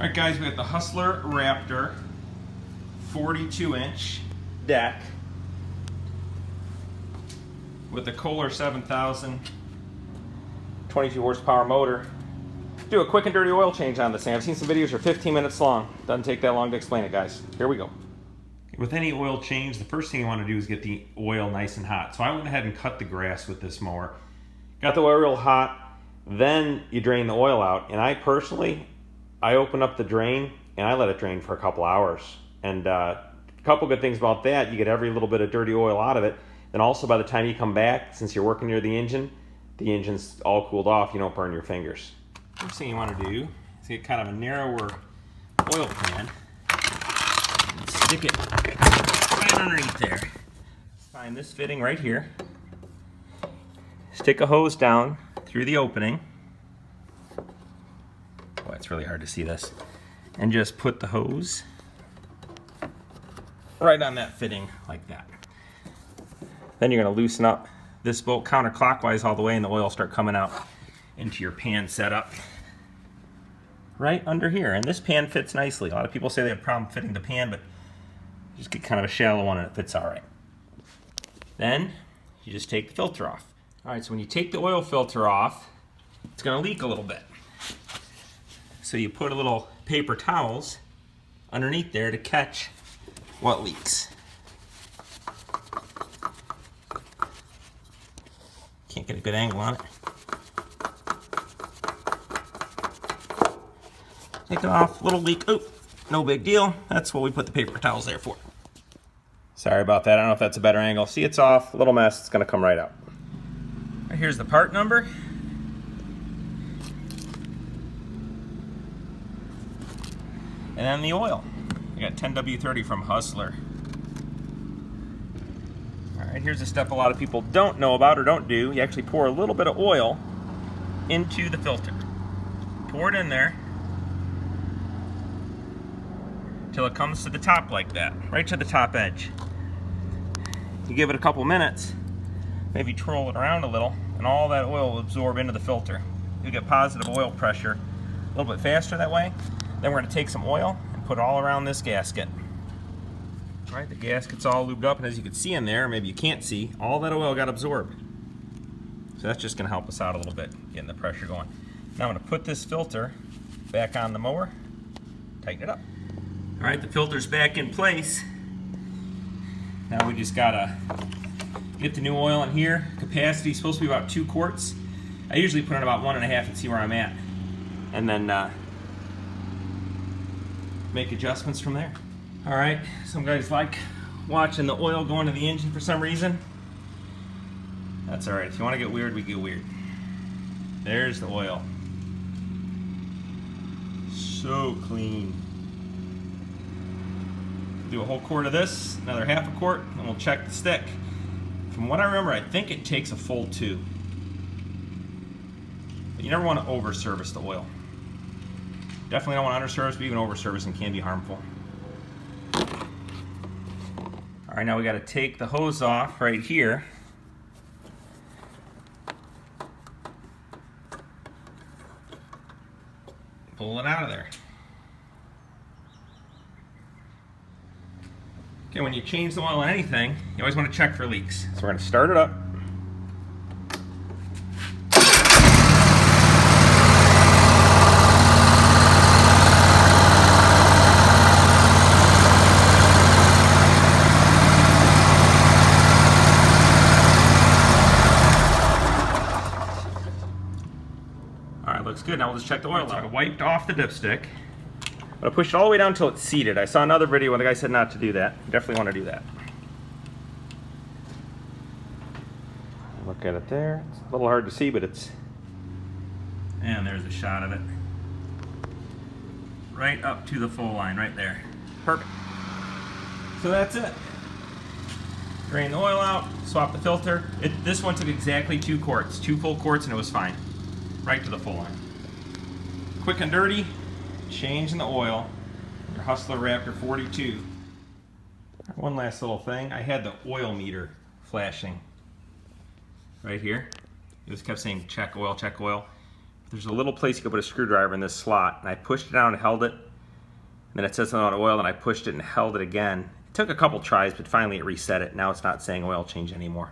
Alright guys, we got the Hustler Raptor 42-inch deck with the Kohler 7000 22 horsepower motor. Do a quick and dirty oil change on this thing. I've seen some videos that are 15 minutes long. Doesn't take that long to explain it, guys. Here we go. With any oil change, the first thing you want to do is get the oil nice and hot. So I went ahead and cut the grass with this mower. Got the oil real hot, then you drain the oil out. And I open up the drain and I let it drain for a couple hours. And a couple good things about that, you get every little bit of dirty oil out of it. Then also by the time you come back, since you're working near the engine's all cooled off, you don't burn your fingers. First thing you want to do is get kind of a narrower oil pan and stick it right underneath there. Find this fitting right here. Stick a hose down through the opening. Boy, it's really hard to see this. And just put the hose right on that fitting like that. Then you're going to loosen up this bolt counterclockwise all the way and the oil will start coming out into your pan setup right under here. And this pan fits nicely. A lot of people say they have a problem fitting the pan, but you just get kind of a shallow one and it fits all right. Then you just take the filter off. All right, so when you take the oil filter off, it's going to leak a little bit. So you put a little paper towels underneath there to catch what leaks. Can't get a good angle on it. Take it off, little leak. Oh, no big deal. That's what we put the paper towels there for. Sorry about that. I don't know if that's a better angle. See, it's off. A little mess. It's going to come right out. Right, here's the part number. And then the oil. I got 10W30 from Hustler. Alright, here's a step a lot of people don't know about or don't do. You actually pour a little bit of oil into the filter. Pour it in there till it comes to the top like that, right to the top edge. You give it a couple minutes, maybe twirl it around a little, and all that oil will absorb into the filter. You'll get positive oil pressure a little bit faster that way. Then we're going to take some oil and put it all around this gasket. All right, the gasket's all lubed up, and as you can see in there, maybe you can't see, all that oil got absorbed. So that's just going to help us out a little bit, getting the pressure going. Now I'm going to put this filter back on the mower, tighten it up. All right, the filter's back in place. Now we just got to get the new oil in here. Capacity is supposed to be about 2 quarts. I usually put in about 1.5 and see where I'm at. And then make adjustments from there. All right, some guys like watching the oil go into the engine for some reason. That's all right. If you want to get weird, we get weird. There's the oil. So clean. Do a whole quart of this, another half a quart, and we'll check the stick. From what I remember, I think it takes a full 2. But you never want to over-service the oil. Definitely don't want to under-service, but even over-servicing can be harmful. All right, now we got to take the hose off right here. Pull it out of there. Okay, when you change the oil on anything, you always want to check for leaks. So we're going to start it up. Alright, looks good. Now we'll just check the oil out. I wiped off the dipstick. I'm going to push it all the way down until it's seated. I saw another video where the guy said not to do that. You definitely want to do that. Look at it there. It's a little hard to see, but it's... And there's a shot of it. Right up to the full line, right there. Perfect. So that's it. Drain the oil out, swap the filter. This one took exactly 2 quarts, 2 full quarts, and it was fine. Right to the full line. Quick and dirty. Changing the oil. Your Hustler Raptor 42. One last little thing. I had the oil meter flashing right here. It just kept saying check oil, check oil. There's a little place you can put a screwdriver in this slot, and I pushed it down and held it, then it says something about oil, and I pushed it and held it again. It took a couple tries, but finally it reset it. Now it's not saying oil change anymore.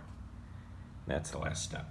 That's the last step.